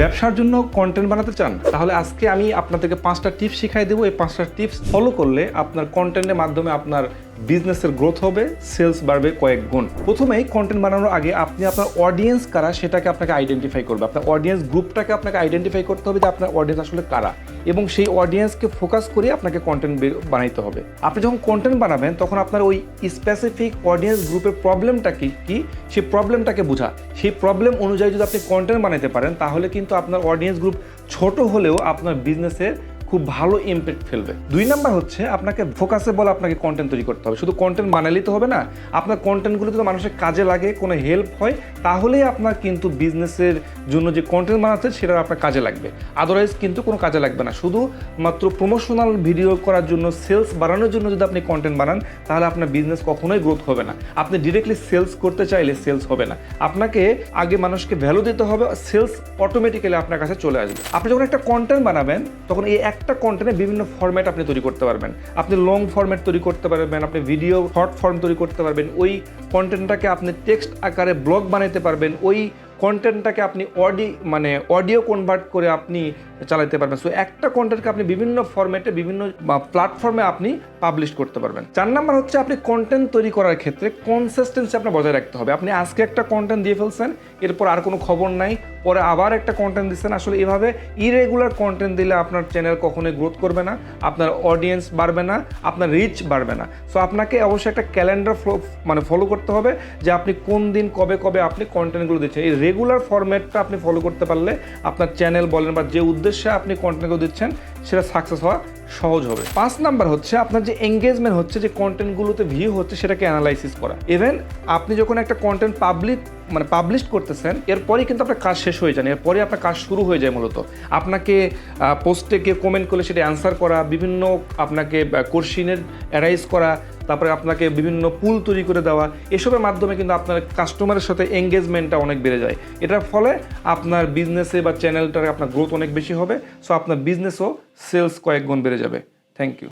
ব্যবসার জন্য কন্টেন্ট বানাতে চান? তাহলে আজকে আমি আপনাদেরকে 5টা টিপস শিখাই দেবো। এই 5টা টিপস ফলো করলে আপনার কন্টেন্টের মাধ্যমে আপনার বিজনেসের গ্রোথ হবে, সেলস বাড়বে কয়েক গুণ। প্রথমেই কন্টেন্ট বানানোর আগে আপনি আপনার অডিয়েন্স কারা সেটাকে আপনাকে আইডেন্টিফাই করবে। আপনার অডিয়েন্স গ্রুপটাকে আপনাকে আইডেন্টিফাই করতে হবে যে আপনার অডিয়েন্স আসলে কারা, এবং সেই অডিয়েন্সকে ফোকাস করে আপনাকে কন্টেন্ট বানাইতে হবে। আপনি যখন কন্টেন্ট বানাবেন তখন আপনার ওই স্পেসিফিক অডিয়েন্স গ্রুপের প্রবলেমটা কি সেই প্রবলেমটাকে বোঝা, সেই প্রবলেম অনুযায়ী যদি আপনি কন্টেন্ট বানাতে পারেন তাহলে কিন্তু আপনার অডিয়েন্স গ্রুপ ছোট হলেও আপনার বিজনেসের খুব ভালো ইমপ্যাক্ট ফেলবে। 2 নাম্বার হচ্ছে আপনাকে ফোকাসেবল আপনাকে কন্টেন্ট তৈরি করতে হবে। শুধু কন্টেন্ট বানালেই তো হবে না, আপনার কন্টেন্টগুলো যদি মানুষের কাজে লাগে, কোনো হেল্প হয়, তাহলেই আপনার কিন্তু বিজনেসের জন্য যে কন্টেন্ট বানাচ্ছে সেটা আপনার কাজে লাগবে। আদারওয়াইজ কিন্তু কোনো কাজে লাগবে না। শুধু মাত্র প্রমোশনাল ভিডিও করার জন্য, সেলস বাড়ানোর জন্য যদি আপনি কন্টেন্ট বানান তাহলে আপনার বিজনেস কখনোই গ্রোথ হবে না। আপনি ডিরেক্টলি সেলস করতে চাইলে সেলস হবে না। আপনাকে আগে মানুষকে ভ্যালু দিতে হবে, সেলস অটোমেটিক্যালি আপনার কাছে চলে আসবে। আপনি যখন একটা কন্টেন্ট বানাবেন তখন এই একটা কন্টেন্টে বিভিন্ন ফরম্যাট আপনি তৈরি করতে পারবেন। আপনি লং ফরম্যাট তৈরি করতে পারবেন, আপনি ভিডিও শর্ট ফর্ম তৈরি করতে পারবেন, ওই কন্টেন্টটাকে আপনি টেক্সট আকারে ব্লগ বানাতে পারবেন, ওই কন্টেন্টটাকে আপনি অডিও কনভার্ট করে আপনি চালাতে পারবেন। সো একটা কন্টেন্টকে আপনি বিভিন্ন ফরম্যাটে, বিভিন্ন প্ল্যাটফর্মে আপনি পাবলিশ করতে পারবেন। 4 নাম্বার হচ্ছে আপনি কন্টেন্ট তৈরি করার ক্ষেত্রে কনসিস্টেন্সি আপনার বজায় রাখতে হবে। আপনি আজকে একটা কন্টেন্ট দিয়ে ফেলছেন, এরপর আর কোনো খবর নাই, পরে আবার একটা কন্টেন্ট দিচ্ছেন। আসলে এভাবে ইরেগুলার কন্টেন্ট দিলে আপনার চ্যানেল কখনোই গ্রোথ করবে না, আপনার অডিয়েন্স বাড়বে না, আপনার রিচ বাড়বে না। সো আপনাকে অবশ্যই একটা ক্যালেন্ডার ফলো করতে হবে যে আপনি কোন দিন কবে কবে আপনি কন্টেন্টগুলো দিচ্ছেন। এই রেগুলার ফরম্যাটটা আপনি ফলো করতে পারলে আপনার চ্যানেল বলেন বা যে উদ্দেশ্যে আপনি কন্টেন্টগুলো দিচ্ছেন সেটা সাকসেস হওয়া সহজ হবে। 5 নাম্বার হচ্ছে আপনার যে এঙ্গেজমেন্ট হচ্ছে, যে কন্টেন্টগুলোতে ভিউ হচ্ছে সেটাকে অ্যানালাইসিস করা। ইভেন আপনি যখন একটা কন্টেন্ট পাবলিশ করতেছেন এরপরেই কিন্তু আপনার কাজ শেষ হয়ে যায়, এরপরে আপনার কাজ শুরু হয়ে যায়। মূলত আপনাকে পোস্টে কেউ কমেন্ট করলে সেটা অ্যান্সার করা, বিভিন্ন আপনাকে কোশ্চিনের অ্যারাইজ করা, তারপরে আপনাকে বিভিন্ন পুল তৈরি করে দেওয়া, এসবের মাধ্যমে কিন্তু আপনার কাস্টমারের সাথে এঙ্গেজমেন্টটা অনেক বেড়ে যায়। এটার ফলে আপনার বিজনেসে বা চ্যানেলটারে আপনার গ্রোথ অনেক বেশি হবে। সো আপনার বিজনেসও সেলস কয়েক গুণ বেড়ে যাবে। Thank you.